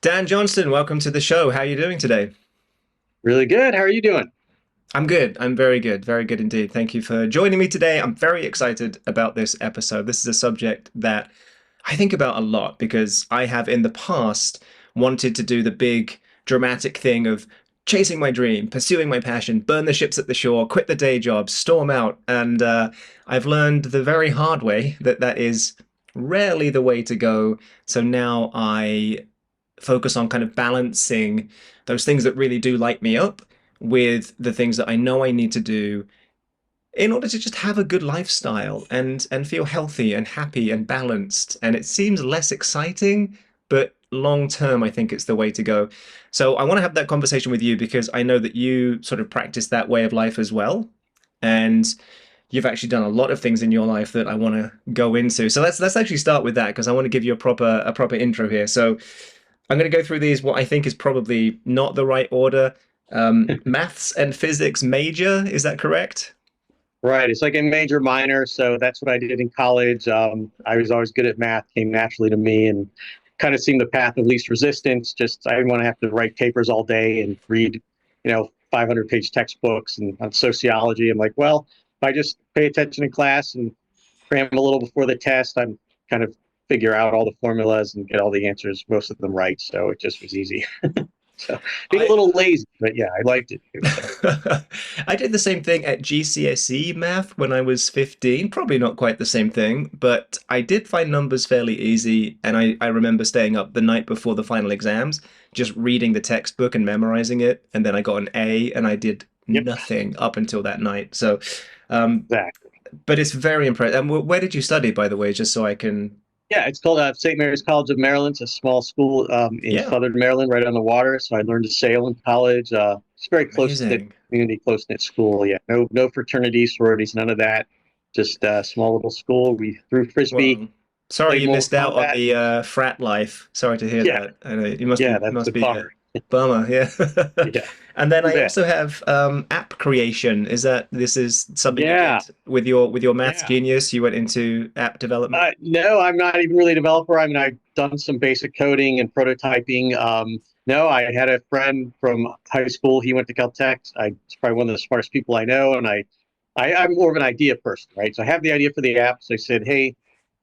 Dan Johnston, welcome to the show. How are you doing today? Really good. How are you doing? I'm good. I'm very good indeed. Thank you for joining me today. I'm very excited about this episode. This is a subject that I think about a lot because I have in the past wanted to do the big dramatic thing of chasing my dream, pursuing my passion, burn the ships at the shore, quit the day job, storm out. And I've learned the very hard way that that is rarely the way to go. So now I focus on kind of balancing those things that really do light me up with the things that I know I need to do in order to just have a good lifestyle and feel healthy and happy and balanced. And it seems less exciting, but long term, I think it's the way to go. So I want to have that conversation with you because I know that you sort of practice that way of life as well. And you've actually done a lot of things in your life that I want to go into. So let's actually start with that because I want to give you a proper intro here. So I'm going to go through these, what I think is probably not the right order. Maths and physics major, is that correct? Right. It's like a major minor. So that's what I did in college. I was always good at math, came naturally to me and kind of seemed the path of least resistance. Just I didn't want to have to write papers all day and read, 500-page textbooks and on sociology. I'm like, well, if I just pay attention in class and cram a little before the test, I'm kind of figure out all the formulas and get all the answers, most of them right. So it just was easy. So being a I little lazy, but yeah, I liked it too. So I did the same thing at GCSE math when I was 15. Probably not quite the same thing, but I did find numbers fairly easy. And I remember staying up the night before the final exams, just reading the textbook and memorizing it. And then I got an A and I did yep, nothing up until that night. So, um, exactly. but it's very impressive. And where did you study, by the way, just so I can, Yeah, it's called St. Mary's College of Maryland. It's a small school in yeah, southern Maryland, right on the water. So I learned to sail in college. It's a very close knit amazing. community, close knit school. Yeah, no fraternities, sororities, none of that. Just a small little school. We threw frisbee, Well, sorry played you Mortal missed out on Kombat. the frat life. Sorry to hear Yeah, that. I know you must yeah, be that's must a be a bummer. bummer, yeah. Yeah, And then too I bad. also have app creation. This is something you Yeah, did with your maths yeah. genius? You went into app development. No, I'm not even really a developer. I mean, I've done some basic coding and prototyping. No, I had a friend from high school. He went to Caltech. He's probably one of the smartest people I know. And I'm more of an idea person, right? So I have the idea for the app. So I said, hey,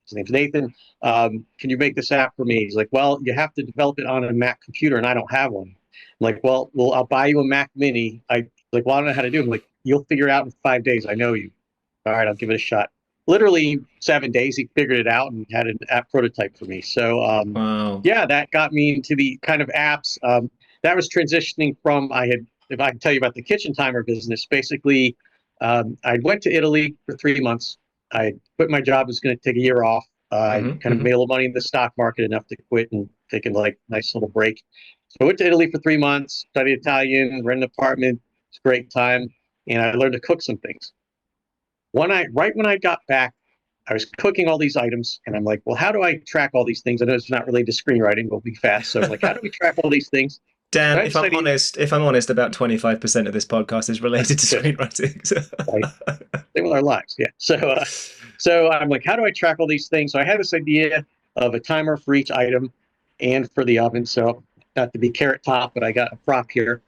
his name's Nathan. Can you make this app for me? He's like, well, you have to develop it on a Mac computer, and I don't have one. I'm like, well, I'll buy you a Mac Mini. I like, well, I don't know how to do it. I'm like, you'll figure it out in 5 days. I know you. All right, I'll give it a shot. Literally 7 days, he figured it out and had an app prototype for me. So, Wow. yeah, that got me into the kind of apps. That was transitioning from if I can tell you about the kitchen timer business, basically, I went to Italy for 3 months. I quit my job, was going to take a year off. I Hmm, kind of made a little money in the stock market enough to quit and taking like a nice little break. So I went to Italy for 3 months, studied Italian, rented an apartment. It's a great time. And I learned to cook some things. Right when I got back, I was cooking all these items, and I'm like, well, how do I track all these things? I know it's not related to screenwriting, but we'll be fast. So I'm like, how do we track all these things? Dan, And I decided, if I'm honest, about 25% of this podcast is related to good, screenwriting. right, same with our lives, yeah. So I'm like, how do I track all these things? So I had this idea of a timer for each item and for the oven. So not to be carrot top, but I got a prop here.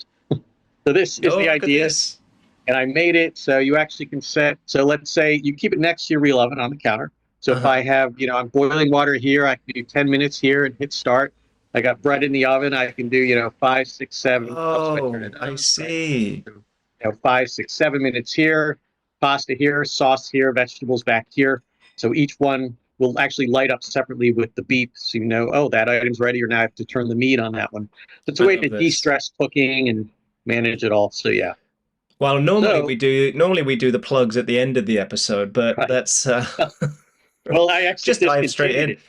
So this is Oh, the look at idea, this. and I made it so you actually can set. So let's say you keep it next to your real oven on the counter. So if Uh-huh. I have, I'm boiling water here, I can do 10 minutes here and hit start. I got bread in the oven, I can do, 5, 6, 7. Helps if I turn Oh, it I up, right? see. So, 5, 6, 7 minutes here, pasta here, sauce here, vegetables back here. So each one will actually light up separately with the beep, so oh, that item's ready, or now I have to turn the meat on that one. So it's a I way love to this. de-stress cooking and manage it all. So yeah. Well, So normally we do the plugs at the end of the episode, but right. that's Well, I actually just dive straight discontinued in. it.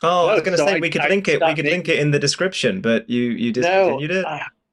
Oh, I was No, going to so say I we stopped could link making it it. in the description, but you No, discontinued it.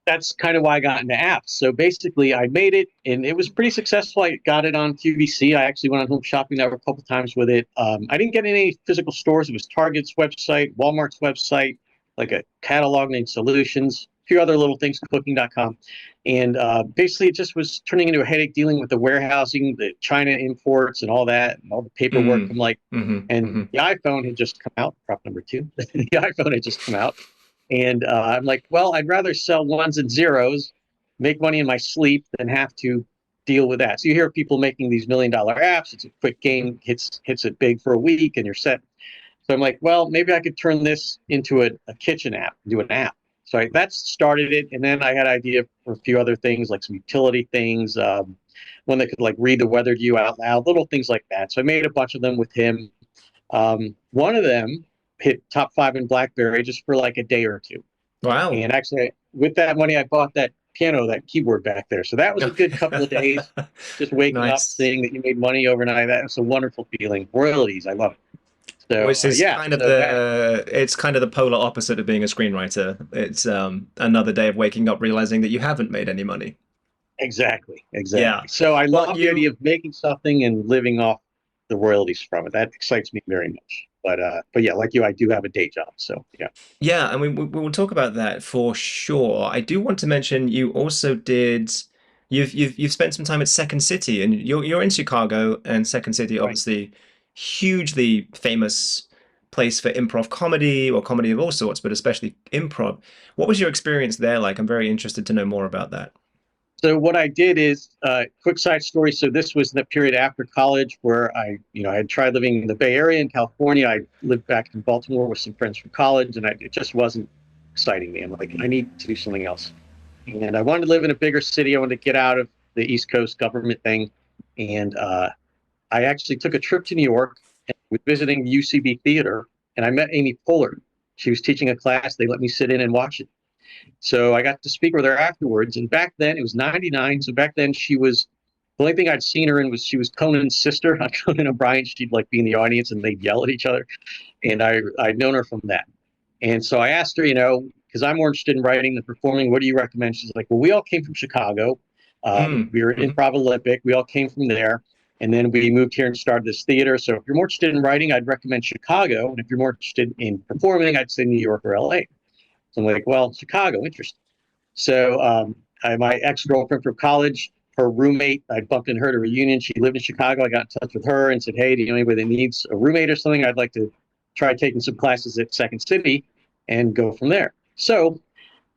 that's kind of why I got into apps. So basically, I made it, and it was pretty successful. I got it on QVC. I actually went on Home Shopping Network a couple times with it. I didn't get any physical stores. It was Target's website, Walmart's website, like a catalog named Solutions, a few other little things, Cooking.com. And basically, it just was turning into a headache dealing with the warehousing, the China imports, and all that, and all the paperwork. Mm. I'm like, Hmm, and hmm. the iPhone had just come out, prop number two. The iPhone had just come out. And I'm like, well, I'd rather sell ones and zeros, make money in my sleep than have to deal with that. So you hear people making these $1 million apps. It's a quick game, hits it big for a week, and you're set. So I'm like, well, maybe I could turn this into a kitchen app, do an app. So that started it, and then I had an idea for a few other things, like some utility things, one that could like read the weather to you out loud, little things like that. So I made a bunch of them with him. One of them hit top 5 in BlackBerry just for like a day or two. Wow. And actually, with that money, I bought that piano, that keyboard back there. So that was a good couple of days, just waking up, Nice. seeing that you made money overnight. That was a wonderful feeling. Royalties, I love it. So Which is yeah, kind of so that it's kind of the polar opposite of being a screenwriter. It's another day of waking up realizing that you haven't made any money. exactly, Yeah. exactly. So I Well, love the idea of making something and living off the royalties from it. That excites me very much. But yeah, like you, I do have a day job. So yeah, yeah, and we will talk about that for sure. I do want to mention you also did you've spent some time at Second City, and you're in Chicago, and Second City right. obviously hugely famous place for improv comedy or comedy of all sorts, but especially improv. What was your experience there like? I'm very interested to know more about that. So what I did is quick side story. So this was the period after college where I had tried living in the Bay Area in California. I lived back in Baltimore with some friends from college, and it just wasn't exciting me. I'm like, I need to do something else. And I wanted to live in a bigger city. I wanted to get out of the East Coast government thing. And I actually took a trip to New York and was visiting the UCB theater, and I met Amy Poehler. She was teaching a class. They let me sit in and watch it. So I got to speak with her afterwards. And back then, it was 99. So back then, the only thing I'd seen her in was she was Conan's sister on Conan O'Brien. She'd like be in the audience and they'd yell at each other. And I'd known her from that. And so I asked her, because I'm more interested in writing than performing, what do you recommend? She's like, well, we all came from Chicago. Mm, We were mhm. Improv Olympic. We all came from there. And then we moved here and started this theater. So if you're more interested in writing, I'd recommend Chicago. And if you're more interested in performing, I'd say New York or LA. So I'm like, well, Chicago, interesting. So my ex-girlfriend from college, her roommate, I bumped into her at a reunion. She lived in Chicago. I got in touch with her and said, hey, do you know anybody that needs a roommate or something? I'd like to try taking some classes at Second City and go from there. So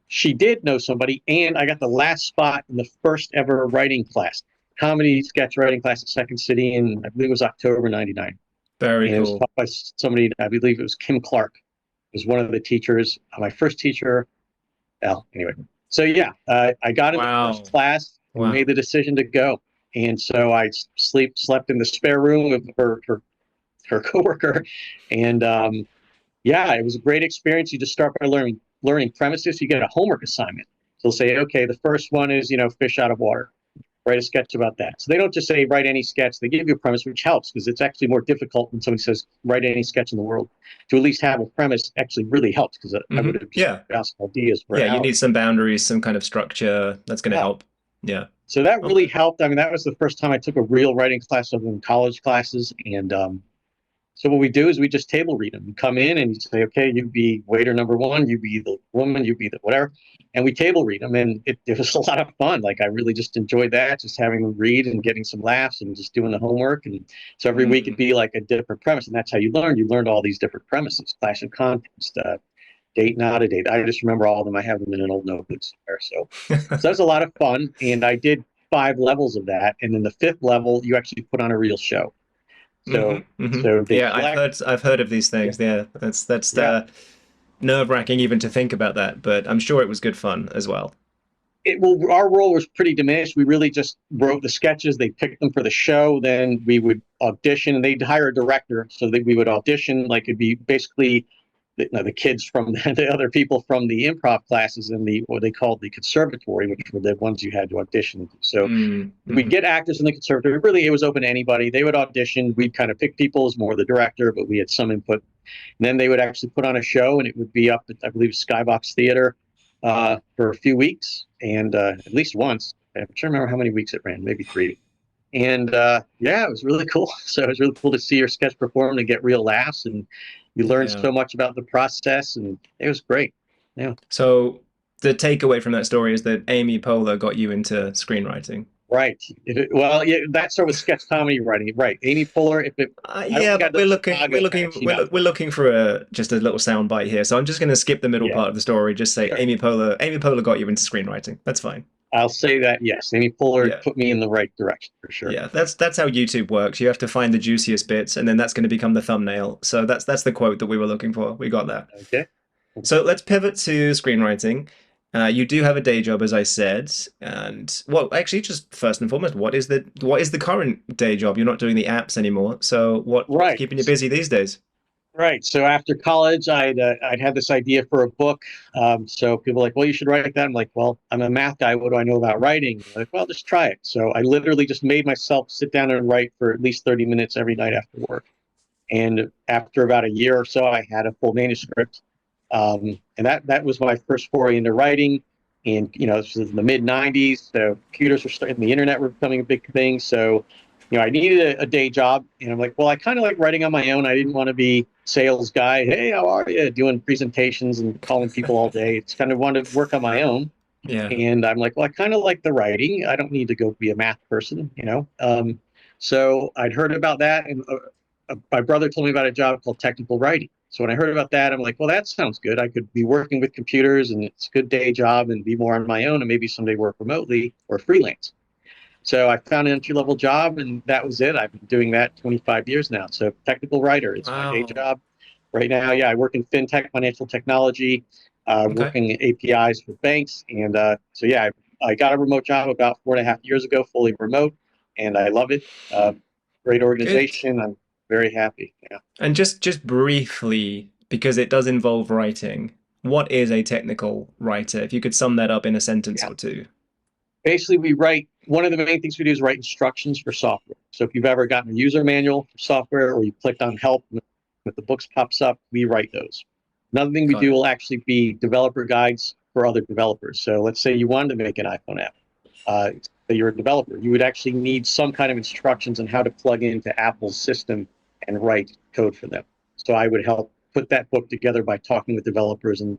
she did know somebody, and I got the last spot in the first ever writing class, comedy sketch writing class at Second City, and I believe it was October '99. Very And it was cool. taught by somebody, I believe it was Kim Clark, was one of the teachers. My first teacher, well, anyway. So yeah, I got in the first Wow. class and Wow. made the decision to go. And so I slept in the spare room with her coworker, and yeah, it was a great experience. You just start by learning premises. You get a homework assignment. So they'll say, okay, the first one is fish out of water. Write a sketch about that. So they don't just say write any sketch. They give you a premise, which helps because it's actually more difficult when somebody says write any sketch in the world. To at least have a premise actually really helps because I would have just Yeah. asked ideas for Yeah, you need hours. some boundaries, some kind of structure. That's going to Yeah. help. Yeah. So that really Okay. helped. I mean, that was the first time I took a real writing class other than college classes. And so what we do is we just table read them. You come in and you say, okay, you be waiter number one, you be the woman, you be the whatever. And we table read them. And it was a lot of fun. Like I really just enjoyed that, just having them read and getting some laughs and just doing the homework. And so every week it'd Mm. be like a different premise. And that's how you learn. You learned all these different premises, clash of context, date, not a date. I just remember all of them. I have them in an old notebook somewhere. So that was a lot of fun. And I did 5 levels of that. And then the fifth level, you actually put on a real show. Hmm. So Hmm. so they Yeah, collect. I've heard of these Yeah. things. Yeah, that's Yeah. nerve-wracking even to think about that, but I'm sure it was good fun as well. Our role was pretty diminished. We really just wrote the sketches. They picked them for the show. Then we would audition. They'd hire a director, so that we would audition. Like it'd be basically the kids from the other people from the improv classes in the what they called the conservatory, which were the ones you had to audition. So Mm. we'd Hmm. get actors in the conservatory. Really, it was open to anybody. They would audition. We'd kind of pick people as more the director, but we had some input. And then they would actually put on a show, and it would be up at, I believe, Skybox Theater for a few weeks, and at least once. I'm trying to remember how many weeks it ran, maybe 3. And yeah, it was really cool. So it was really cool to see your sketch performed and get real laughs, and you learned Yeah. so much about the process, and it was great. Yeah. So the takeaway from that story is that Amy Poehler got you into screenwriting. Right. Well, yeah, that sort of sketch comedy writing. Right. Amy Poehler. I don't Yeah, think I've but done Chicago yet. You know. we're looking for a just a little sound bite here. So I'm just going to skip the middle Yeah. part of the story. Just say Sure. Amy Poehler got you into screenwriting. That's fine. I'll say that. Yes, Amy Poehler Yeah. put me in the right direction for sure. Yeah, that's how YouTube works. You have to find the juiciest bits, and then that's going to become the thumbnail. So that's the quote that we were looking for. We got that. Okay. So let's pivot to screenwriting. You do have a day job, as I said, and well, actually, just first and foremost, what is the current day job? You're not doing the apps anymore. So what's Right. keeping you busy these days? Right. So after college, I'd had this idea for a book. So people are like, well, you should write that. I'm like, well, I'm a math guy. What do I know about writing? They're like, well, just try it. So I literally just made myself sit down and write for at least 30 minutes every night after work. And after about a year or so, I had a full manuscript. And that was my first foray into writing. And this was in the mid '90s. So computers were starting, the internet were becoming a big thing. So I needed a day job, and I'm like, well, I kind of like writing on my own. I didn't want to be sales guy. Hey, how are you? Doing presentations and calling people all day. It's kind of wanted to work on my own. Yeah. And I'm like, well, I kind of like the writing. I don't need to go be a math person. So I'd heard about that, and my brother told me about a job called technical writing. So when I heard about that, I'm like, well, that sounds good. I could be working with computers, and it's a good day job, and be more on my own, and maybe someday work remotely or freelance. So I found an entry level job, and that was it. I've been doing that 25 years now. So technical writer is my day Wow. job right now. Yeah, I work in fintech, financial technology, Okay. working APIs for banks, and so yeah, I got a remote job about 4.5 years ago, fully remote, and I love it. Great Good. organization. I'm very happy. Yeah. And just briefly, because it does involve writing, what is a technical writer? If you could sum that up in a sentence Yeah. or two. Basically, we write, one of the main things we do is write instructions for software. So if you've ever gotten a user manual for software, or you clicked on help with the books pops up, we write those. Another thing we Got do it. will actually be developer guides for other developers. So let's say you wanted to make an iPhone app. So you're a developer, you would actually need some kind of instructions on how to plug into Apple's system and write code for them. So I would help put that book together by talking with developers and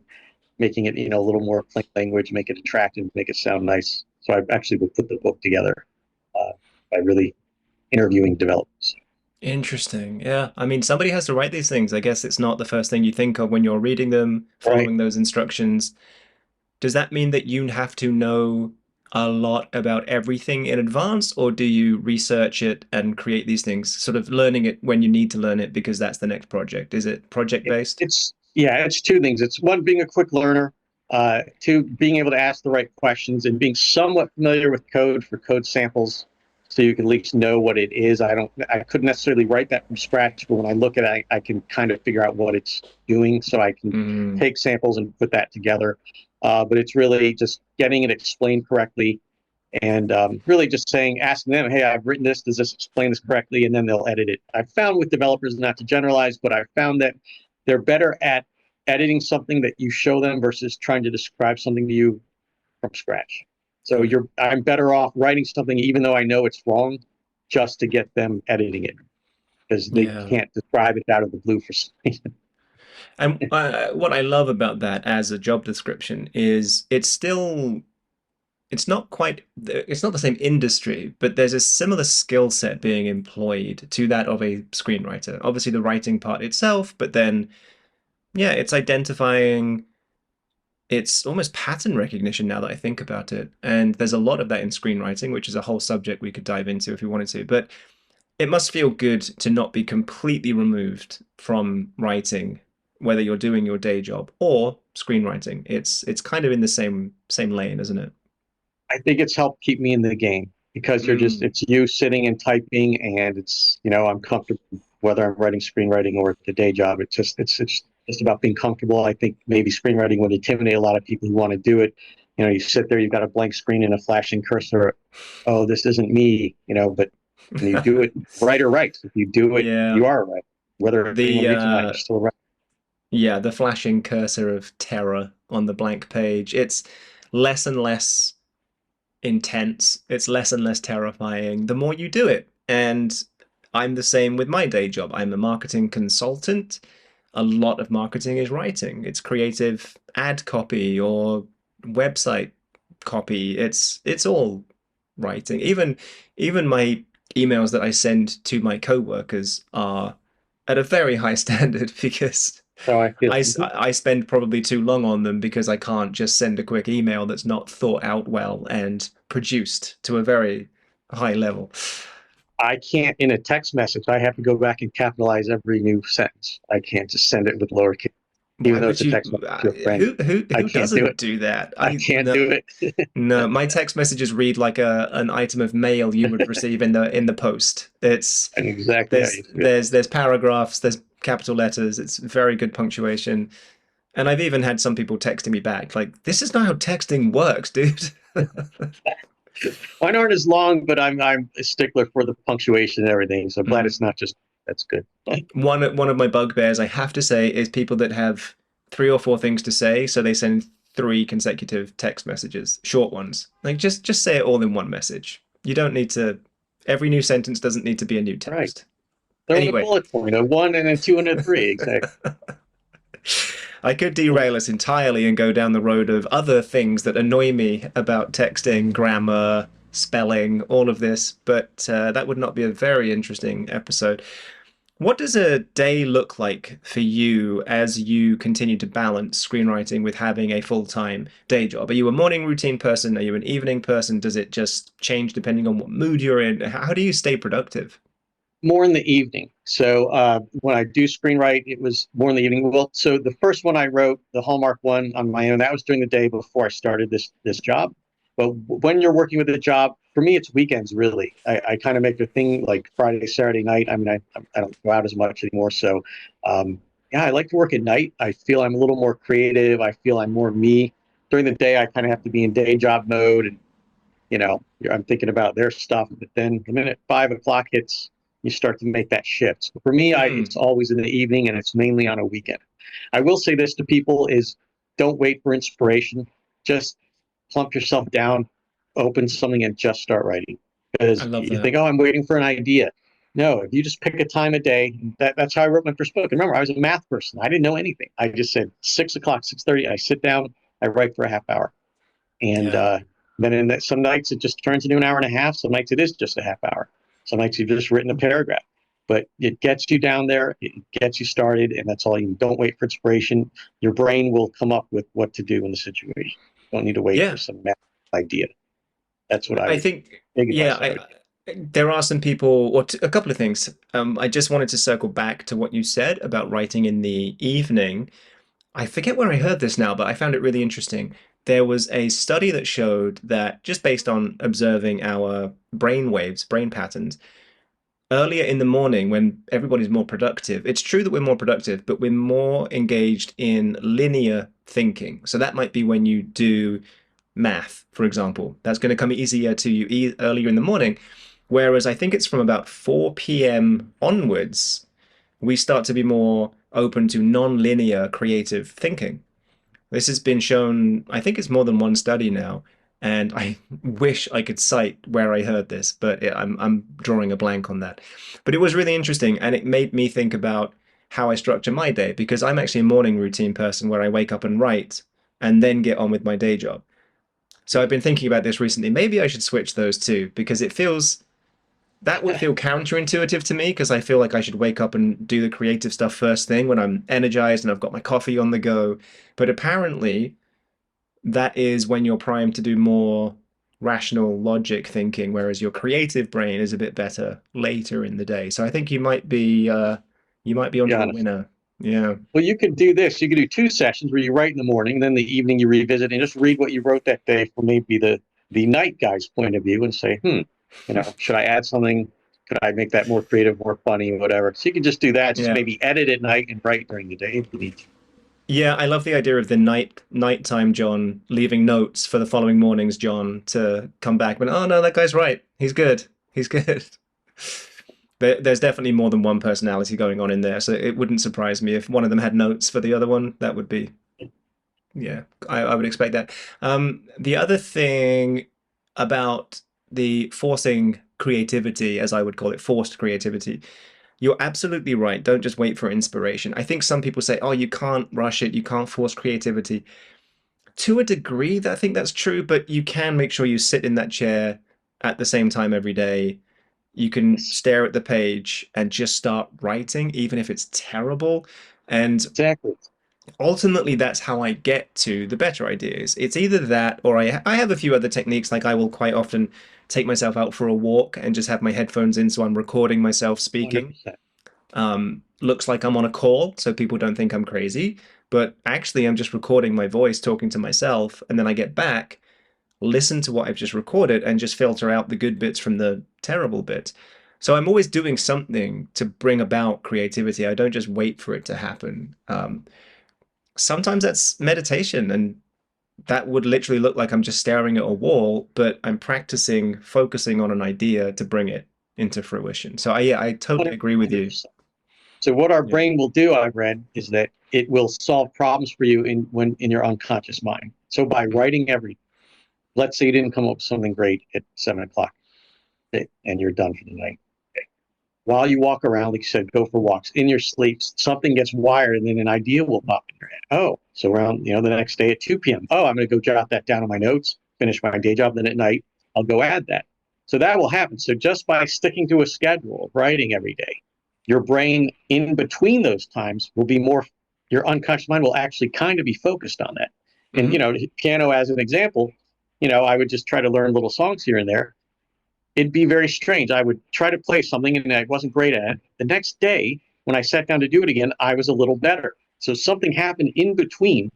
making it, a little more plain language, make it attractive, make it sound nice. So I actually would put the book together uh, by really interviewing developers. Interesting. Yeah. I mean, somebody has to write these things. I guess it's not the first thing you think of when you're reading them, Right. following those instructions. Does that mean that you have to know a lot about everything in advance, or do you research it and create these things, sort of learning it when you need to learn it because that's the next project? Is it project based? It's two things. It's one, being a quick learner. Two, being able to ask the right questions and being somewhat familiar with code for code samples, so you can at least know what it is. I couldn't necessarily write that from scratch, but when I look at it, I can kind of figure out what it's doing, so I can Mm, take samples and put that together. But it's really just getting it explained correctly, and really just asking them, hey, I've written this. Does this explain this correctly? And then they'll edit it. I've found with developers, not to generalize, but I've found that they're better at editing something that you show them versus trying to describe something to you from scratch. So got it. I'm better off writing something, even though I know it's wrong, just to get them editing it, because they Yeah. can't describe it out of the blue for some reason. And what I love about that as a job description is it's not the same industry, but there's a similar skill set being employed to that of a screenwriter. Obviously, the writing part itself, but then, yeah, it's identifying, it's almost pattern recognition now that I think about it. And there's a lot of that in screenwriting, which is a whole subject we could dive into if we wanted to. But it must feel good to not be completely removed from writing, whether you're doing your day job or screenwriting. It's kind of in the same lane, isn't it? I think it's helped keep me in the game, because Mm, it's you sitting and typing, and I'm comfortable whether I'm writing screenwriting or the day job. It's just about being comfortable. I think maybe screenwriting would intimidate a lot of people who want to do it. You sit there, you've got a blank screen and a flashing cursor. Oh, this isn't me, but when you do it, writer writes. If you do it, yeah. you are right. Whether anyone The reads it or not, you're still right. yeah, the flashing cursor of terror on the blank page. It's less and less intense. It's less and less terrifying the more you do it. And I'm the same with my day job. I'm a marketing consultant. A lot of marketing is writing. It's creative ad copy or website copy. It's all writing. Even my emails that I send to my coworkers are at a very high standard because So I feel. I spend probably too long on them because I can't just send a quick email that's not thought out well and produced to a very high level. I can't in a text message. I have to go back and capitalize every new sentence. I can't just send it with lowercase, Why even though would it's a you? text message to a friend. Who I can't do doesn't it. do that? I I can't no do it. no. My text messages read like a an item of mail you would receive in the post. It's And exactly how you feel. there's paragraphs, there's capital letters. It's very good punctuation. And I've even had some people texting me back like, "This is not how texting works, dude." Mine aren't as long, but I'm a stickler for the punctuation and everything. So I'm glad Mm. it's not just that's good. One of my bugbears, I have to say, is people that have three or four things to say, so they send three consecutive text messages, short ones. Like just say it all in one message. You don't need to. Every new sentence doesn't need to be a new Right. text. Throw in a Anyway, bullet point, a one and a two and a three. Exactly. I could derail us entirely and go down the road of other things that annoy me about texting, grammar, spelling, all of this, but that would not be a very interesting episode. What does a day look like for you as you continue to balance screenwriting with having a full-time day job? Are you a morning routine person? Are you an evening person? Does it just change depending on what mood you're in? How do you stay productive? More in the evening. So when I do screenwrite, it was more in the evening. Well, so the first one I wrote, the Hallmark one on my own, that was during the day before I started this job. But when you're working with a job, for me, it's weekends really. I kind of make a thing like Friday, Saturday night. I mean, I don't go out as much anymore. So yeah, I like to work at night. I feel I'm a little more creative. I feel I'm more me. During the day, I kind of have to be in day job mode, and I'm thinking about their stuff. But then the minute 5 o'clock hits, you start to make that shift. So for me, it's Mm, always in the evening, and it's mainly on a weekend. I will say this to people is don't wait for inspiration. Just plump yourself down, open something, and just start writing. I Because love you that. think, oh, I'm waiting for an idea. No, if you just pick a time of day, that's how I wrote my first book. And remember, I was a math person. I didn't know anything. I just said 6 o'clock, 6:30. I sit down, I write for a half hour. And Yeah. then some nights it just turns into an hour and a half. Some nights it is just a half hour. Some nights you've just written a paragraph. But it gets you down there, it gets you started, and that's all you need. Don't wait for inspiration. Your brain will come up with what to do in the situation. You don't need to wait for Yeah. some idea. That's what I I would, think, big yeah, advice I would. there are some people, or a couple of things. I just wanted to circle back to what you said about writing in the evening. I forget where I heard this now, but I found it really interesting. There was a study that showed that just based on observing our brain waves, brain patterns, earlier in the morning when everybody's more productive, it's true that we're more productive, but we're more engaged in linear thinking. So that might be when you do math, for example. That's going to come easier to you earlier in the morning. Whereas I think it's from about 4 p.m. onwards, we start to be more open to non-linear creative thinking. This has been shown, I think it's more than one study now, and I wish I could cite where I heard this, but I'm drawing a blank on that. But it was really interesting, and it made me think about how I structure my day because I'm actually a morning routine person where I wake up and write and then get on with my day job. So I've been thinking about this recently. Maybe I should switch those two because it feels that would feel counterintuitive to me because I feel like I should wake up and do the creative stuff first thing when I'm energized and I've got my coffee on the go. But apparently, that is when you're primed to do more rational logic thinking, whereas your creative brain is a bit better later in the day. So I think you might be Be onto a honest. winner. Yeah. Well, you could do this. You could do two sessions where you write in the morning, then the evening you revisit and just read what you wrote that day from maybe the night guy's point of view and say, should I add something? Could I make that more creative, more funny, whatever? So you can just do that. Just Yeah. maybe edit at night and write during the day if you need to. Yeah, I love the idea of the nighttime John leaving notes for the following morning's John to come back. But oh no, that guy's right. He's good. He's good. There's definitely more than one personality going on in there, so it wouldn't surprise me if one of them had notes for the other one. That would be, yeah, I would expect that. The other thing about the forcing creativity, as I would call it, forced creativity, you're absolutely right. Don't just wait for inspiration. I think some people say, oh, you can't rush it, you can't force creativity. To a degree, I think that's true, but you can make sure you sit in that chair at the same time every day. You can Yes, stare at the page and just start writing, even if it's terrible. And exactly. ultimately, that's how I get to the better ideas. It's either that, or I have a few other techniques. Like I will quite often take myself out for a walk and just have my headphones in, so I'm recording myself speaking. 100%. Looks like I'm on a call, so people don't think I'm crazy. But actually, I'm just recording my voice talking to myself, and then I get back, listen to what I've just recorded, and just filter out the good bits from the terrible bits. So I'm always doing something to bring about creativity. I don't just wait for it to happen. Sometimes that's meditation, and that would literally look like I'm just staring at a wall, but I'm practicing focusing on an idea to bring it into fruition. So yeah, I totally agree with you. 100%. So what our Yeah. brain will do, I've read, is that it will solve problems for you in your unconscious mind. So by writing every, let's say you didn't come up with something great at 7 o'clock, and you're done for the night. While you walk around, like you said, go for walks in your sleep, something gets wired, and then an idea will pop in your head. Oh, so around the next day at 2 p.m. Oh, I'm going to go jot that down in my notes, finish my day job. Then at night, I'll go add that. So that will happen. So just by sticking to a schedule of writing every day, your brain in between those times will be more. Your unconscious mind will actually kind of be focused on that. And Hmm. piano as an example, I would just try to learn little songs here and there. It'd be very strange. I would try to play something and I wasn't great at it. The next day, when I sat down to do it again, I was a little better. So something happened in between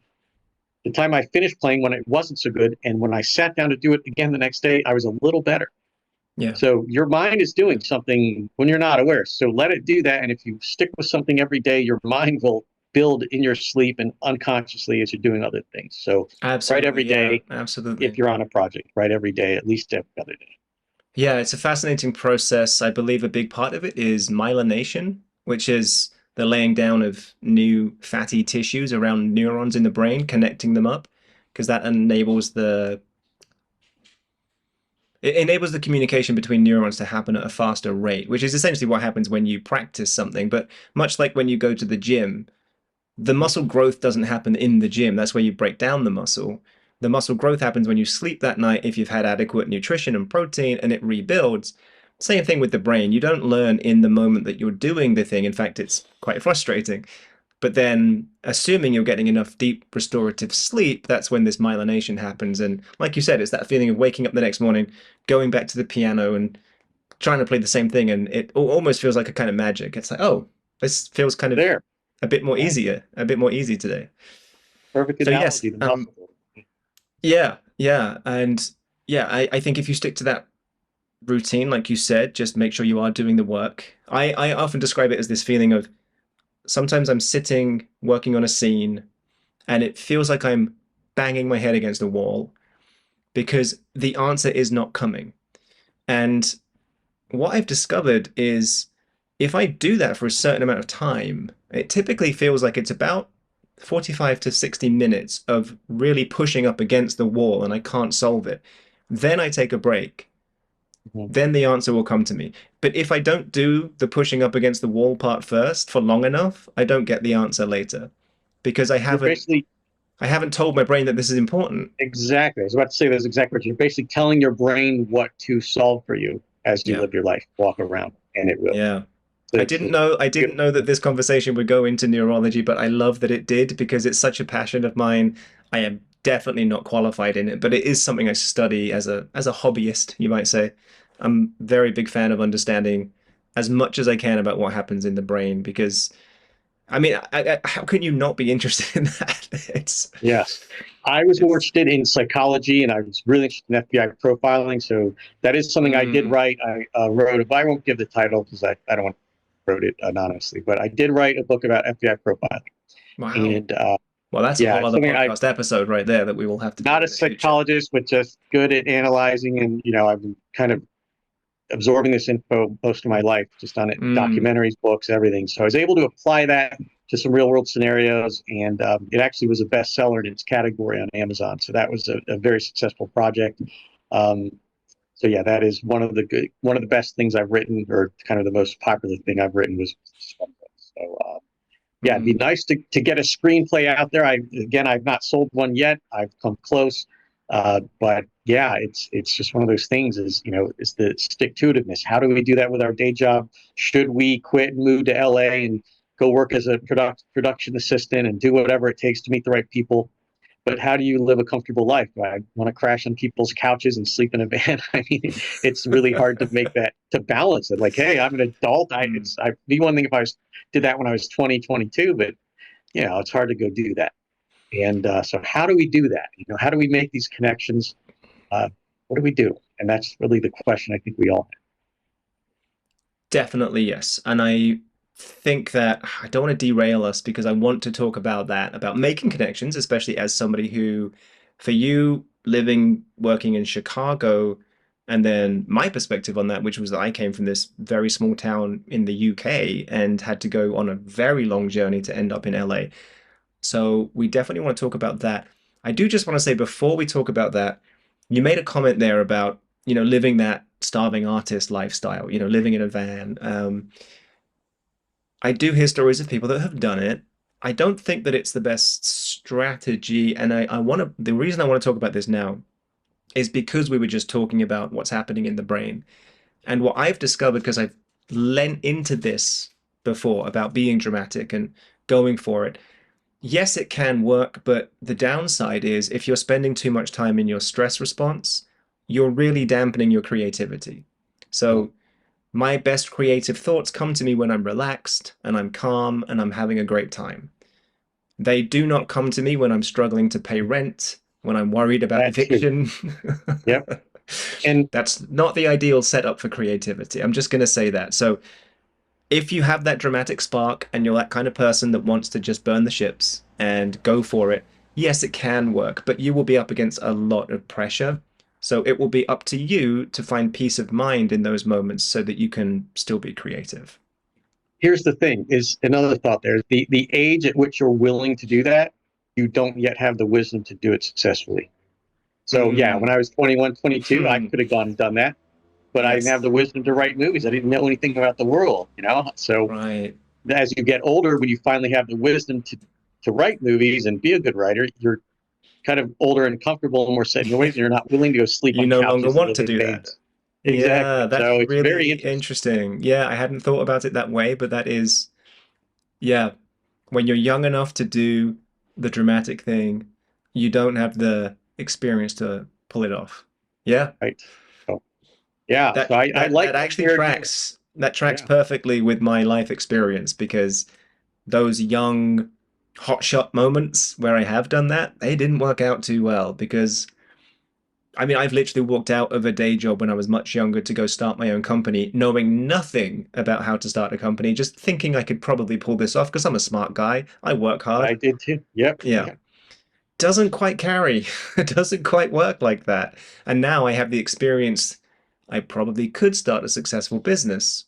the time I finished playing when it wasn't so good and when I sat down to do it again the next day, I was a little better. Yeah. So your mind is doing something when you're not aware. So let it do that. And if you stick with something every day, your mind will build in your sleep and unconsciously as you're doing other things. So write Absolutely. every Yeah, day. If absolutely. you're on a project, write every day, at least every other day. Yeah, it's a fascinating process. I believe a big part of it is myelination, which is the laying down of new fatty tissues around neurons in the brain, connecting them up, because that enables the communication between neurons to happen at a faster rate, which is essentially what happens when you practice something. But much like when you go to the gym, the muscle growth doesn't happen in the gym. That's where you break down the muscle. The muscle growth happens when you sleep that night if you've had adequate nutrition and protein and it rebuilds. Same thing with the brain. You don't learn in the moment that you're doing the thing. In fact, it's quite frustrating. But then, assuming you're getting enough deep restorative sleep, that's when this myelination happens. And like you said, it's that feeling of waking up the next morning, going back to the piano and trying to play the same thing. And it almost feels like a kind of magic. It's like, oh, this feels kind of There. a bit more Yeah. easier, a bit more easy today. Perfect So yes, analogy. The muscle. yeah, yeah, and yeah, I think if you stick to that routine, like you said, just make sure you are doing the work. I often describe it as this feeling of sometimes I'm sitting working on a scene and it feels like I'm banging my head against a wall because the answer is not coming. And what I've discovered is if I do that for a certain amount of time, it typically feels like it's about 45 to 60 minutes of really pushing up against the wall and I can't solve it. Then I take a break. Mhm. Then the answer will come to me. But if I don't do the pushing up against the wall part first for long enough, I don't get the answer later because You're basically I haven't told my brain that this is important. exactly. I was about to say those exact words. You're basically telling your brain what to solve for you as you Yeah. live your life. Walk around, and it will. Yeah. So it's I didn't know that this conversation would go into neurology, but I love that it did because it's such a passion of mine. I am definitely not qualified in it, but it is something I study as a hobbyist, you might say. I'm a very big fan of understanding as much as I can about what happens in the brain because I mean, how can you not be interested in that? yes. I was more It's interested in psychology, and I was really interested in FBI profiling. So that is something I did mm, write. I wrote. But I won't give the title because I don't want to wrote it anonymously. But I did write a book about FBI profiling, wow. and Well, that's a yeah, whole it's other something I podcast episode right there that we will have to do not a in the future. psychologist, but just good at analyzing, and I've been kind of absorbing this info most of my life, just on it, Mm, documentaries, books, everything. So I was able to apply that to some real world scenarios, and it actually was a bestseller in its category on Amazon. So that was a very successful project. Um, so yeah, that is one of the best things I've written, or kind of the most popular thing I've written was. So yeah, it'd be mm, nice to get a screenplay out there. I've not sold one yet. I've come close. But yeah, it's just one of those things. Is the stick to itiveness. How do we do that with our day job? Should we quit and move to LA and go work as a production assistant and do whatever it takes to meet the right people? But how do you live a comfortable life? Do I want to crash on people's couches and sleep in a van? I mean, it's really hard to make that, to balance it. Like, hey, I'm an adult. Mm. I'd be one thing if did that when I was 20, 22, but it's hard to go do that. And so how do we do that? How do we make these connections? What do we do? And that's really the question I think we all have. Definitely, yes. And I think that I don't want to derail us because I want to talk about that, about making connections, especially as somebody who, for you, living, working in Chicago, and then my perspective on that, which was that I came from this very small town in the UK and had to go on a very long journey to end up in LA. So we definitely want to talk about that. I do just want to say before we talk about that, you made a comment there about, living that starving artist lifestyle, living in a van. I do hear stories of people that have done it. I don't think that it's the best strategy. And the reason I want to talk about this now is because we were just talking about what's happening in the brain. And what I've discovered, because I've lent into this before about being dramatic and going for it, yes, it can work, but the downside is if you're spending too much time in your stress response, you're really dampening your creativity. Well, So my best creative thoughts come to me when I'm relaxed and I'm calm and I'm having a great time. They do not come to me when I'm struggling to pay rent, when I'm worried about that too. eviction. Yep. And That's not the ideal setup for creativity. I'm just going to say that. So if you have that dramatic spark and you're that kind of person that wants to just burn the ships and go for it, yes, it can work, but you will be up against a lot of pressure. So it will be up to you to find peace of mind in those moments so that you can still be creative. here's the thing: is another thought there. The age at which you're willing to do that, you don't yet have the wisdom to do it successfully. So yeah, when Mm. I was 21, 22, I could have gone and done that, but I didn't have Yes. the wisdom to write movies. I didn't know anything about the world. So Right. as you get older, when you finally have the wisdom to write movies and be a good writer, you're kind of older and comfortable and more set in your ways, and you're not willing to go sleep You on no longer couches and want live to in do that. vans. Yeah, Exactly. that's So it's very really interesting. interesting. Yeah, I hadn't thought about it that way, but that is, yeah, when you're young enough to do the dramatic thing, you don't have the experience to pull it off. Yeah, Right. So yeah. So that I that like that what actually you're doing. tracks. That tracks Yeah. perfectly with my life experience because those young hotshot moments where I have done that, they didn't work out too well because I mean, I've literally walked out of a day job when I was much younger to go start my own company, knowing nothing about how to start a company, just thinking I could probably pull this off because I'm a smart guy. I work I hard. did too. Yep. Yeah. Yeah. Doesn't quite carry. It doesn't quite work like that. And now I have the experience. I probably could start a successful business.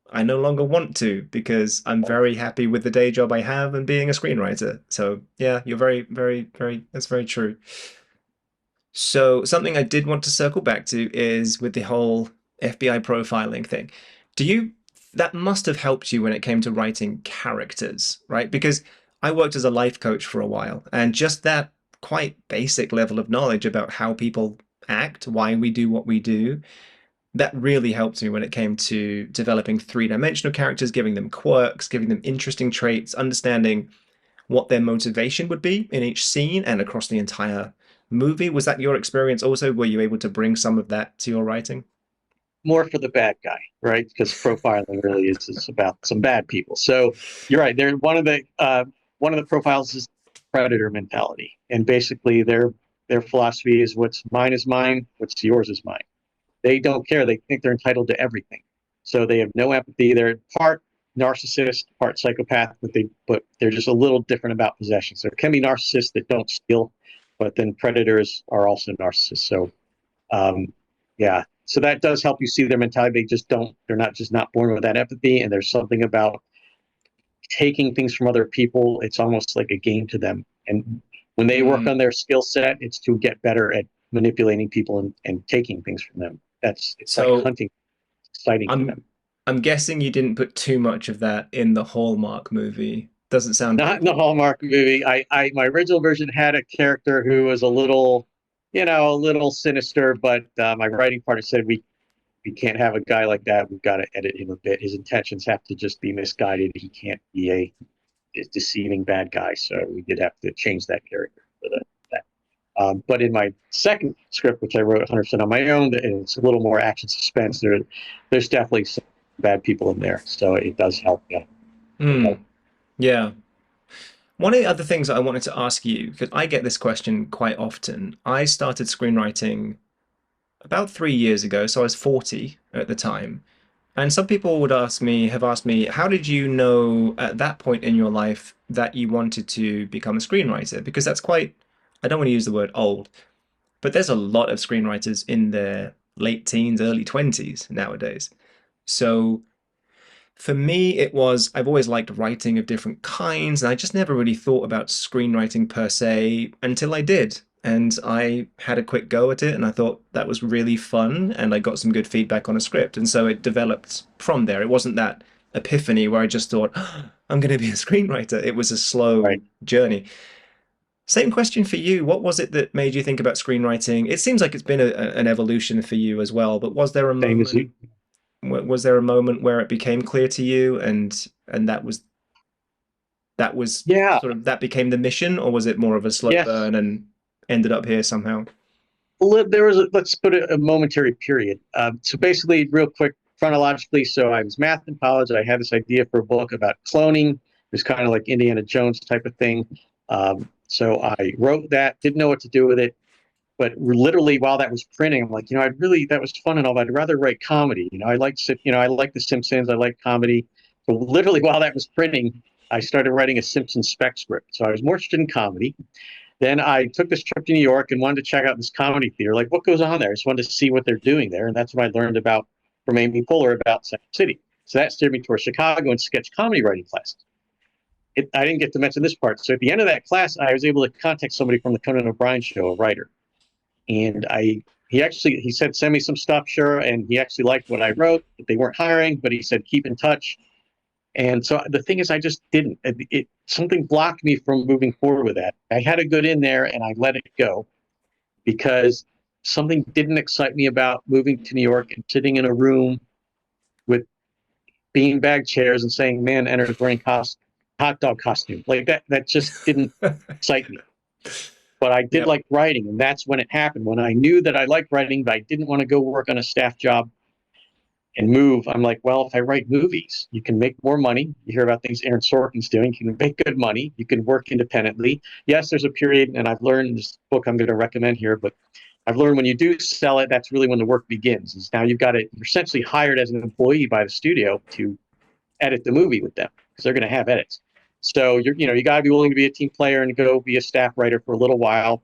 I no longer want to because I'm very happy with the day job I have and being a screenwriter. So, yeah, you're very, very, very, that's very true. So something I did want to circle back to is with the whole FBI profiling thing. Do you, that must have helped you when it came to writing characters, right? Because I worked as a life coach for a while, and just that quite basic level of knowledge about how people act, why we do what we do, that really helped me when it came to developing three-dimensional characters, giving them quirks, giving them interesting traits, understanding what their motivation would be in each scene and across the entire movie. Was that your experience also? Were you able to bring some of that to your writing? More for the bad guy, right? Because profiling really is about some bad people. So you're right. They're one of the profiles is predator mentality, and basically their philosophy is mine, what's yours is mine. They don't care. They think they're entitled to everything. So they have no empathy. They're part narcissist, part psychopath, but they're just a little different about possession. So there can be narcissists that don't steal, but then predators are also narcissists. So yeah, so that does help you see their mentality. They're not just not born with that empathy, and there's something about taking things from other people. It's almost like a game to them. And when they work on Mm. their skill set, it's to get better at manipulating people and taking things from them. It's like So hunting. It's exciting to them. I'm I'm guessing you didn't put too much of that in the Hallmark movie. Doesn't sound Not like in the it. Hallmark movie. My original version had a character who was a little. a little sinister, but my writing partner said we can't have a guy like that. We've got to edit him a bit. His intentions have to just be misguided. He can't be a deceiving bad guy. So we did have to change that character for that. But in my second script, which I wrote 100% on my own, and it's a little more action suspense. There's definitely some bad people in there, so it does help. Yeah. Mm, yeah. One of the other things that I wanted to ask you, because I get this question quite often. I started screenwriting about 3 years ago, so I was 40 at the time. And some people have asked me, how did you know at that point in your life that you wanted to become a screenwriter? Because that's quite, I don't want to use the word old, but there's a lot of screenwriters in their late teens, early 20s nowadays. So for me, it was, I've always liked writing of different kinds, and I just never really thought about screenwriting per se until I did. And I had a quick go at it, and I thought that was really fun, and I got some good feedback on a script. And so it developed from there. It wasn't that epiphany where I just thought, "Oh, I'm going to be a screenwriter." It was a slow Right. journey. Same question for you. What was it that made you think about screenwriting? It seems like it's been an evolution for you as well, but Same as you. was there a moment where it became clear to you and that was Yeah. sort of that became the mission, or was it more of a slow Yes. burn and ended up here somehow? There was let's put a momentary period. So basically, real quick, chronologically. So I was math in college. I had this idea for a book about cloning. It was kind of like Indiana Jones type of thing. So I wrote that. Didn't know what to do with it. But literally, while that was printing, I'm like, that was fun and all, but I'd rather write comedy. I like The Simpsons. I like comedy. So literally, while that was printing, I started writing a Simpsons spec script. So I was more interested in comedy. Then I took this trip to New York and wanted to check out this comedy theater. Like, what goes on there? I just wanted to see what they're doing there. And that's what I learned about from Amy Poehler about Second City. So that steered me towards Chicago and sketch comedy writing classes. I didn't get to mention this part. So at the end of that class, I was able to contact somebody from the Conan O'Brien show, a writer. And he said, send me some stuff, sure. And he actually liked what I wrote, but they weren't hiring, but he said, keep in touch. And so the thing is, I just didn't. Something blocked me from moving forward with that. I had a good in there, and I let it go because something didn't excite me about moving to New York and sitting in a room with beanbag chairs and saying, "Man enters wearing hot dog costume." Like that. That just didn't excite me. But I did Yep. like writing, and that's when it happened. When I knew that I liked writing, but I didn't want to go work on a staff job and move. I'm like, well, if I write movies, you can make more money. You hear about things Aaron Sorkin's doing. You can make good money. You can work independently. Yes, there's a period, and I've learned this book I'm going to recommend here, but I've learned when you do sell it, that's really when the work begins. Is now you're essentially hired as an employee by the studio to edit the movie with them because they're going to have edits. So you got to be willing to be a team player and go be a staff writer for a little while.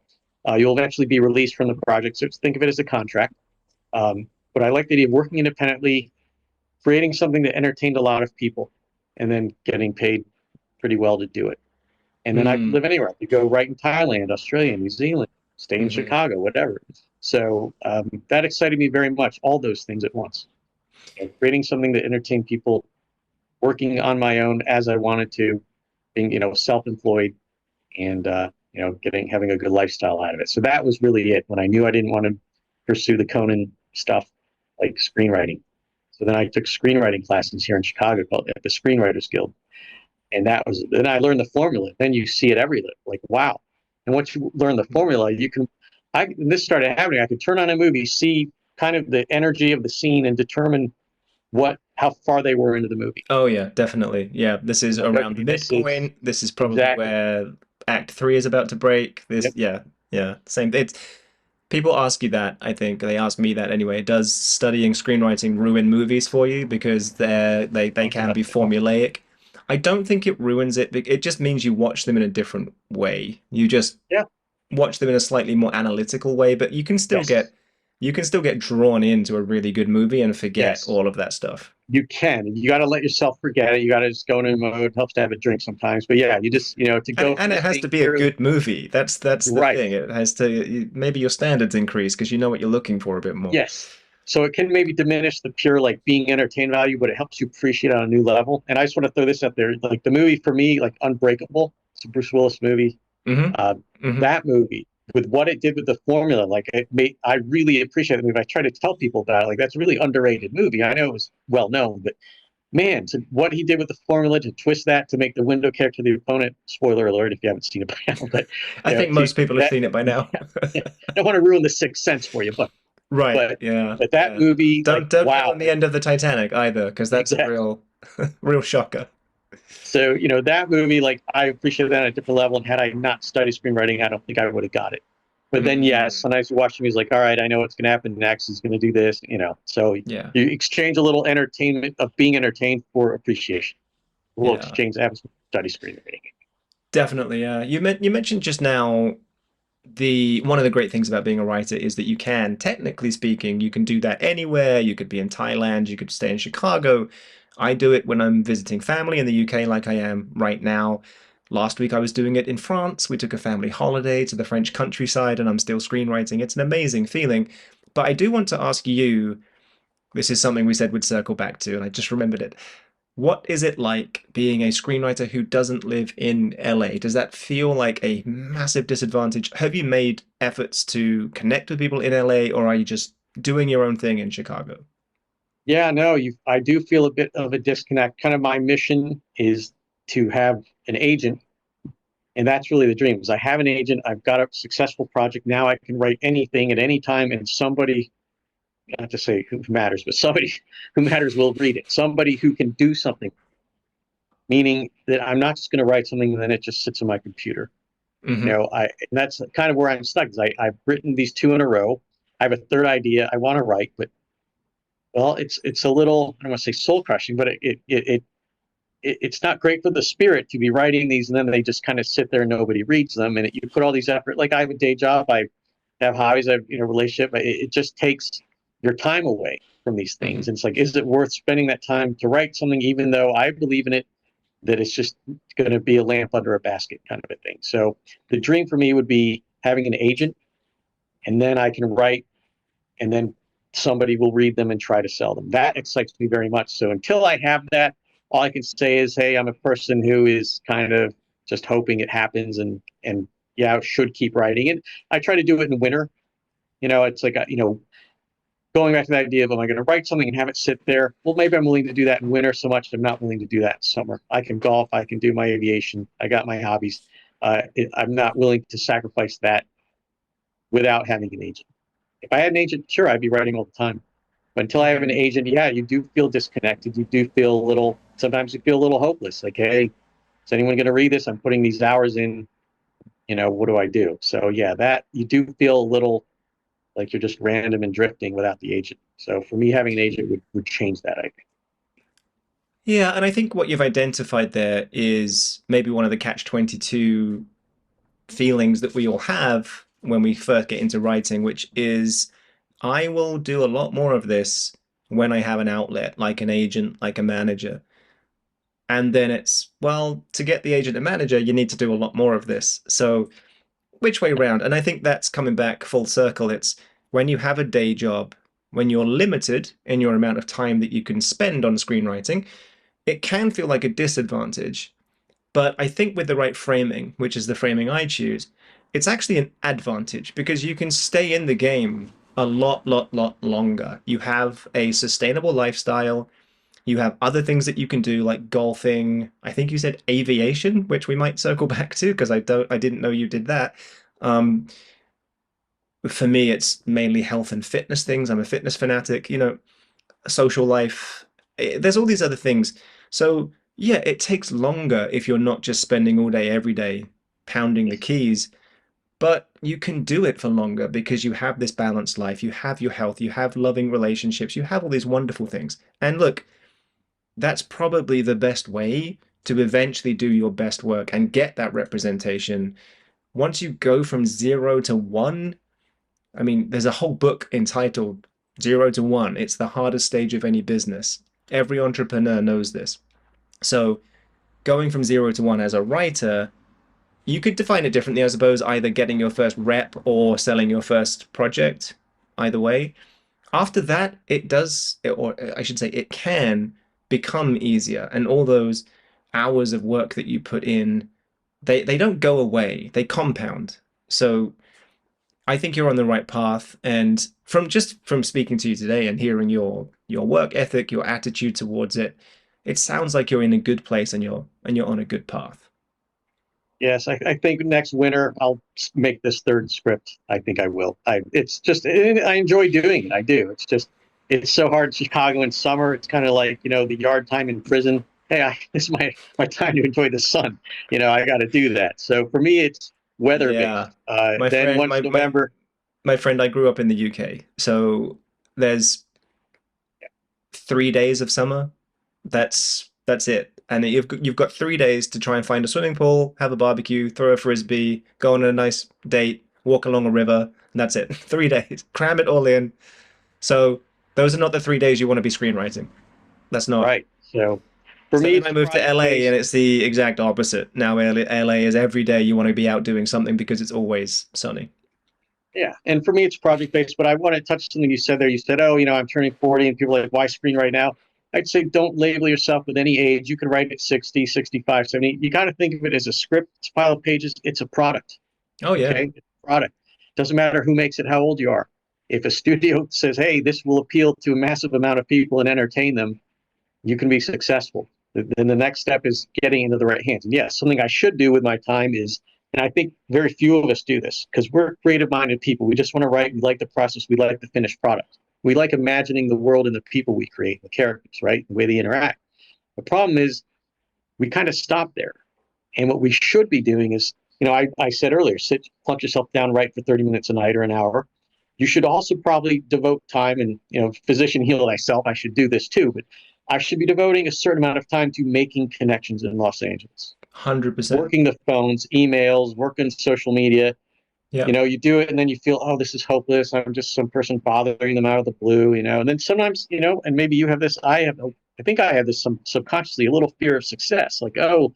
You'll eventually be released from the project. So think of it as a contract. But I like the idea of working independently, creating something that entertained a lot of people, and then getting paid pretty well to do it. And then I could Mm, live anywhere. I could go right in Thailand, Australia, New Zealand, stay in hmm. Chicago, whatever. So that excited me very much, all those things at once. And creating something that entertained people, working on my own as I wanted to, being, self-employed and, having a good lifestyle out of it. So that was really it when I knew I didn't want to pursue the Conan stuff like screenwriting. So then I took screenwriting classes here in Chicago called at the Screenwriters Guild. And then I learned the formula. Then you see it everywhere. Like, wow. And once you learn the formula, and this started happening. I could turn on a movie, see kind of the energy of the scene and determine how far they were into the movie. Oh yeah, definitely. Yeah, this is I'm like, around the okay, this is midpoint. This is probably exactly. where Act Three is about to break. Yep. Yeah, same. It's people ask you that. I think they ask me that anyway. Does studying screenwriting ruin movies for you because they Oh, can not be at all. formulaic? I don't think it ruins it. It just means you watch them in a different way. You just Yeah. watch them in a slightly more analytical way, but Yes. you can still get drawn into a really good movie and forget Yes. all of that stuff. You can. You got to let yourself forget it. You got to just go in a mode. It helps to have a drink sometimes. But yeah, you just, to And go from it this has to being be a purely good movie. That's the right. thing. It has to maybe your standards increase because you know what you're looking for a bit more. Yes. So it can maybe diminish the pure like being entertained value, but it helps you appreciate on a new level. And I just want to throw this out there. Like the movie for me, like Unbreakable, it's a Bruce Willis movie. Hmm. Uh, Hmm. that movie. with what it did with the formula, like I really appreciate the movie. I try to tell people about it. Like that's a really underrated movie. I know it was well known, but man, what he did with the formula to twist that to make the window character the opponent. Spoiler alert if you haven't seen it by now, but I think to most people have that. seen it by now. I don't want to ruin the Sixth Sense for you, Right. but Yeah. but that Yeah. movie, like Don't wow, ruin the end of the Titanic either, because that's a exactly. real real shocker. So that movie, like I appreciate that on a different level. And had I not studied screenwriting, I don't think I would have got it. But then, yes, Mm, sometimes you watch the movie, like, all right, I know what's going to happen next. He's going to do this. So yeah. you exchange a little entertainment of being entertained for appreciation. We'll Yeah. exchange that with study screenwriting. Definitely. Yeah. You mentioned just now the one of the great things about being a writer is that you can, technically speaking, you can do that anywhere. You could be in Thailand, you could stay in Chicago. I do it when I'm visiting family in the UK, like I am right now. Last week I was doing it in France. We took a family holiday to the French countryside, and I'm still screenwriting. It's an amazing feeling. But I do want to ask you, this is something we said we'd circle back to, and I just remembered it. What is it like being a screenwriter who doesn't live in LA? Does that feel like a massive disadvantage? Have you made efforts to connect with people in LA, or are you just doing your own thing in Chicago? Yeah, no, I do feel a bit of a disconnect. Kind of my mission is to have an agent, and that's really the dream. Is I have an agent, I've got a successful project. Now I can write anything at any time, and somebody, not to say who matters, but somebody who matters will read it. Somebody who can do something, meaning that I'm not just going to write something and then it just sits on my computer. Hmm. And that's kind of where I'm stuck. Is I've written these two in a row. I have a third idea I want to write, but well, it's a little, I don't want to say soul crushing, but it's not great for the spirit to be writing these and then they just kind of sit there and nobody reads them. And you put all these effort. Like I have a day job, I have hobbies, I have relationship. It just takes your time away from these Hmm. things. And it's like, is it worth spending that time to write something, even though I believe in it, that it's just going to be a lamp under a basket kind of a thing. So the dream for me would be having an agent, and then I can write, and then somebody will read them and try to sell them. That excites me very much. So until I have that, all I can say is, hey, I'm a person who is kind of just hoping it happens, and yeah, I should keep writing. And I try to do it in winter. It's like going back to the idea of, am I going to write something and have it sit there? Well, maybe I'm willing to do that in winter so much. I'm not willing to do that in summer. I can golf. I can do my aviation. I got my hobbies. I'm not willing to sacrifice that without having an agent. If I had an agent, sure, I'd be writing all the time. But until I have an Hmm. agent, yeah, you do feel disconnected. You do feel a little, sometimes you feel a little hopeless. Like, hey, is anyone going to read this? I'm putting these hours in. What do I do? So, yeah, that you do feel a little like you're just random and drifting without the agent. So for me, having an agent would change that, I think. Yeah, and I think what you've identified there is maybe one of the catch-22 feelings that we all have when we first get into writing, which is I will do a lot more of this when I have an outlet, like an agent, like a manager. And then it's, well, to get the agent and manager, you need to do a lot more of this. So, which way round? And I think that's coming back full circle. It's when you have a day job, when you're limited in your amount of time that you can spend on screenwriting, it can feel like a disadvantage. But I think with the right framing, which is the framing I choose, it's actually an advantage because you can stay in the game a lot longer. You have a sustainable lifestyle. You have other things that you can do like golfing. I think you said aviation, which we might circle back to because I didn't know you did that. Um, for me, it's mainly health and fitness things. I'm a fitness fanatic, social life. There's all these other things. So, yeah, it takes longer if you're not just spending all day, every day pounding the keys, but you can do it for longer because you have this balanced life. You have your health, you have loving relationships, you have all these wonderful things. And look, that's probably the best way to eventually do your best work and get that representation. Once you go from 0 to 1, I mean, there's a whole book entitled 0 to 1. It's the hardest stage of any business. Every entrepreneur knows this. So, going from 0 to 1 as a writer, you could define it differently, I suppose, either getting your first rep or selling your first project, either way. After that, it does, or I should say, it can become easier. And all those hours of work that you put in, they don't go away, they compound. So, I think you're on the right path, and from speaking to you today and hearing your work ethic, your attitude towards it, it sounds like you're in a good place and you're on a good path. Yes, I think next winter I'll make this third script. I think I will. It's just I enjoy doing it. I do. It's just it's so hard in Chicago in summer. It's kind of like the yard time in prison. Hey, this is my time to enjoy the sun. I got to do that. So for me, it's weather Yeah. based. My Then friend, once November, my friend, I grew up in the UK, so there's 3 days of summer. That's it. And you've got 3 days to try and find a swimming pool, have a barbecue, throw a frisbee, go on a nice date, walk along a river, and that's it. 3 days. Cram it all in. So those are not the 3 days you want to be screenwriting. That's not. right? So for So me, then it's I moved to project LA and based. it's the exact opposite. Now LA is every day you want to be out doing something because it's always sunny. Yeah, and for me, it's project based. But I want to touch something you said there. You said, "Oh, I'm turning 40," and people are like, "Why screen right now?" I'd say don't label yourself with any age. You can write at 60, 65, 70. You got to think of it as a script. It's a pile of pages. It's a product. Oh yeah. Okay, it's a product. Doesn't matter who makes it, how old you are. If a studio says, "Hey, this will appeal to a massive amount of people and entertain them," you can be successful. Then the next step is getting into the right hands. And yes, something I should do with my time is, and I think very few of us do this because we're creative minded people. We just want to write. We like the process. We like the finished product. We like imagining the world and the people we create, the characters, right? The way they interact. The problem is we kind of stop there. And what we should be doing is, I said earlier, sit, plunk yourself down, write for 30 minutes a night or an hour. You should also probably devote time and, physician heal thyself. I should do this too, but I should be devoting a certain amount of time to making connections in Los Angeles, 100%. working the phones, emails, working social media. Yeah. You do it and then you feel, oh, this is hopeless. I'm just some person bothering them out of the blue, and then sometimes, and maybe you have this, I think I have this some subconsciously, a little fear of success. Like, oh,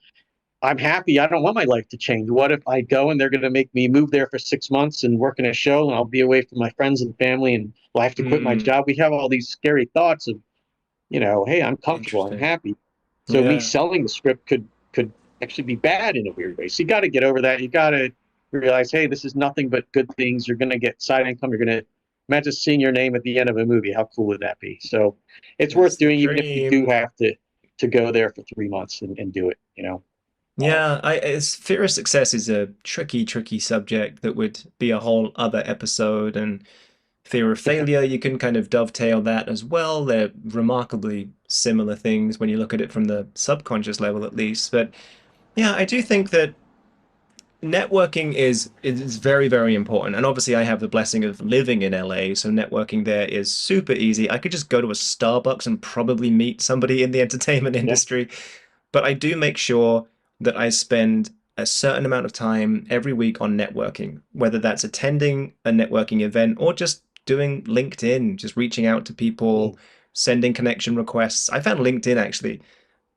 I'm happy. I don't want my life to change. What if I go and they're going to make me move there for 6 months and work in a show and I'll be away from my friends and family and will I have to quit my Mm, job? We have all these scary thoughts of, hey, I'm comfortable. I'm interesting. happy. So me Yeah. selling the script could actually be bad in a weird way. So you got to get over that. You got to realize, hey, this is nothing but good things. You're going to get side income. You're going to imagine seeing your name at the end of a movie. How cool would that be? So it's worth That's the doing, even if you do dream. have to go there for 3 months and do it. Um, Yeah, fear of success is a tricky, tricky subject that would be a whole other episode. And fear of failure, you can kind of dovetail that as well. They're remarkably similar things when you look at it from the subconscious level, at least. But yeah, I do think that networking is very, very important. And obviously, I have the blessing of living in LA, so networking there is super easy. I could just go to a Starbucks and probably meet somebody in the entertainment yeah. industry. But I do make sure that I spend a certain amount of time every week on networking, whether that's attending a networking event or just doing LinkedIn, just reaching out to people, Mm. sending connection requests. I found LinkedIn actually,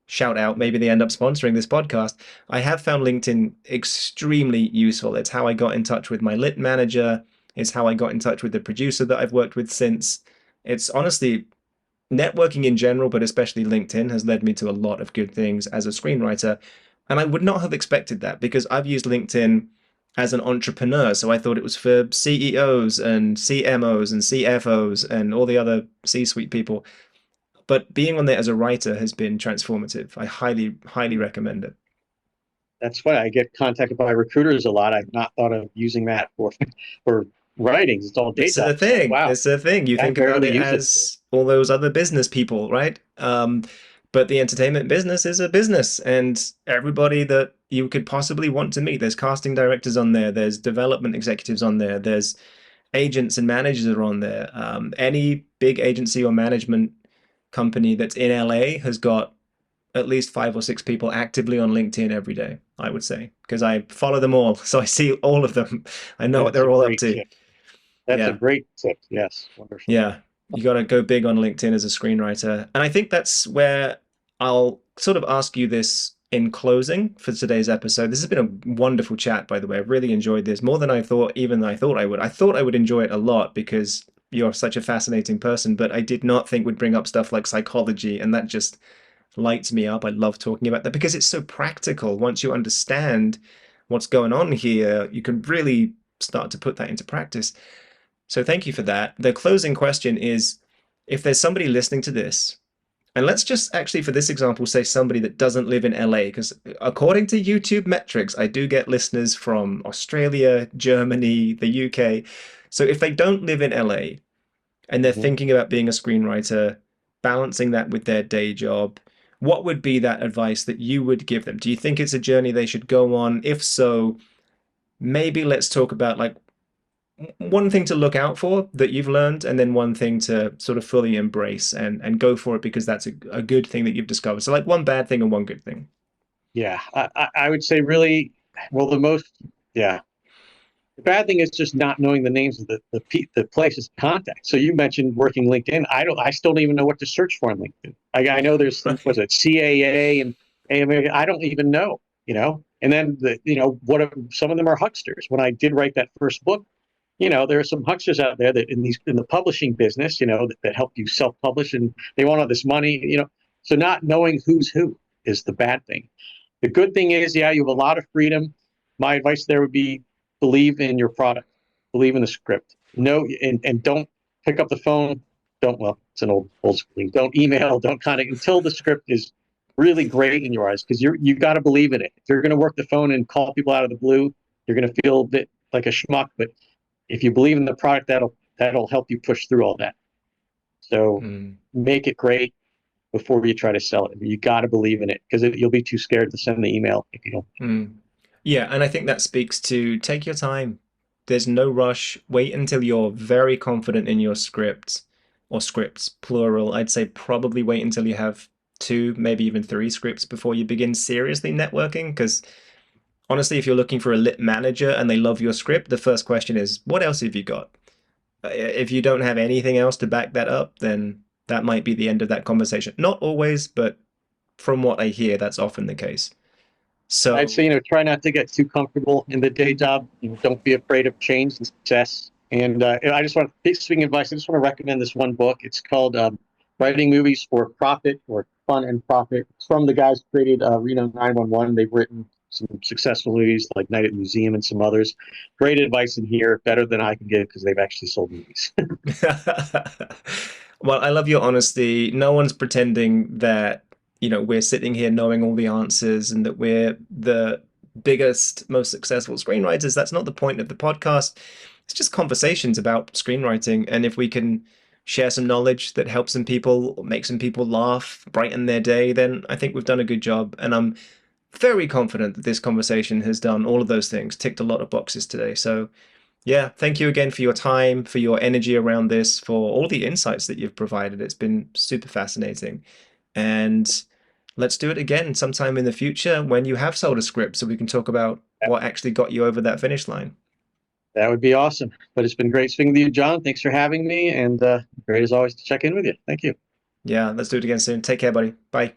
shout out, maybe they end up sponsoring this podcast. I have found LinkedIn extremely useful. It's how I got in touch with my lit manager, it's how I got in touch with the producer that I've worked with since. It's honestly networking in general, but especially LinkedIn, has led me to a lot of good things as a screenwriter. And I would not have expected that because I've used LinkedIn as an entrepreneur. So I thought it was for CEOs and CMOs and CFOs and all the other C suite people. But being on there as a writer has been transformative. I highly, highly recommend it. That's why I get contacted by recruiters a lot. I've not thought of using that for for writings. It's all day It's a job stuff. thing. Wow, It's a thing. You I think about barely it use it. as all those other business people, right? But the entertainment business is a business, and everybody that you could possibly want to meet. There's casting directors on there. There's development executives on there. There's agents and managers are on there. Any big agency or management company that's in LA has got at least 5 or 6 people actively on LinkedIn every day, I would say, because I follow them all. So I see all of them. I know what That's a they're all up great to. tip. That's a Yeah. great tip. Yes, wonderful. Yeah, you got to go big on LinkedIn as a screenwriter. And I think that's where I'll sort of ask you this in closing for today's episode. This has been a wonderful chat, by the way. I've really enjoyed this more than I thought, even I thought I would. I thought I would enjoy it a lot because you're such a fascinating person, but I did not think would bring up stuff like psychology, and that just lights me up. I love talking about that because it's so practical. Once you understand what's going on here, you can really start to put that into practice. So thank you for that. The closing question is, if there's somebody listening to this, and let's just actually, for this example, say somebody that doesn't live in LA, because according to YouTube metrics, I do get listeners from Australia, Germany, the UK. So if they don't live in LA and they're Mhm. thinking about being a screenwriter, balancing that with their day job, what would be that advice that you would give them? Do you think it's a journey they should go on? If so, maybe let's talk about like one thing to look out for that you've learned, and then one thing to sort of fully embrace and go for it because that's a good thing that you've discovered. So like one bad thing and one good thing. Yeah, I would say really, well, yeah. The bad thing is just not knowing the names of the places to contact. So you mentioned working LinkedIn. I still don't even know what to search for on LinkedIn. I know there's some, was it CAA and AMA? I don't even know, And then some of them are hucksters. When I did write that first book, there are some hucksters out there that in the publishing business, that help you self-publish, and they want all this money. So not knowing who's who is the bad thing. The good thing is, yeah, you have a lot of freedom. My advice there would be believe in your product, believe in the script. No, and don't pick up the phone. Well, it's an old school thing. Don't email, don't contact until the script is really great in your eyes, because you got to believe in it. If you're going to work the phone and call people out of the blue, you're going to feel a bit like a schmuck. But if you believe in the product, that'll help you push through all that. So Mm. make it great before you try to sell it. You got to believe in it, because you'll be too scared to send the email if you don't. Mm. Yeah, and I think that speaks to take your time. There's no rush. Wait until you're very confident in your script or scripts, plural. I'd say probably wait until you have two, maybe even three scripts before you begin seriously networking. Because honestly, if you're looking for a lit manager and they love your script, the first question is, what else have you got? If you don't have anything else to back that up, then that might be the end of that conversation. Not always, but from what I hear, that's often the case. I'd So, say, try not to get too comfortable in the day job. Don't be afraid of change and success. And I just want to, speaking of advice, I just want to recommend this one book. It's called Writing Movies for Profit, or Fun and Profit. It's from the guys who created Reno 911. They've written some successful movies like Night at the Museum and some others. Great advice in here, better than I can give, because they've actually sold movies. well, I love your honesty. No one's pretending that, we're sitting here knowing all the answers and that we're the biggest, most successful screenwriters. That's not the point of the podcast. It's just conversations about screenwriting. And if we can share some knowledge that helps some people, make some people laugh, brighten their day, then I think we've done a good job. And I'm very confident that this conversation has done all of those things, ticked a lot of boxes today. So yeah, thank you again for your time, for your energy around this, for all the insights that you've provided. It's been super fascinating. And let's do it again sometime in the future when you have sold a script so we can talk about what actually got you over that finish line. That would be awesome. But it's been great speaking to you, John. Thanks for having me, and great as always to check in with you. Thank you. Yeah, let's do it again soon. Take care, buddy. Bye.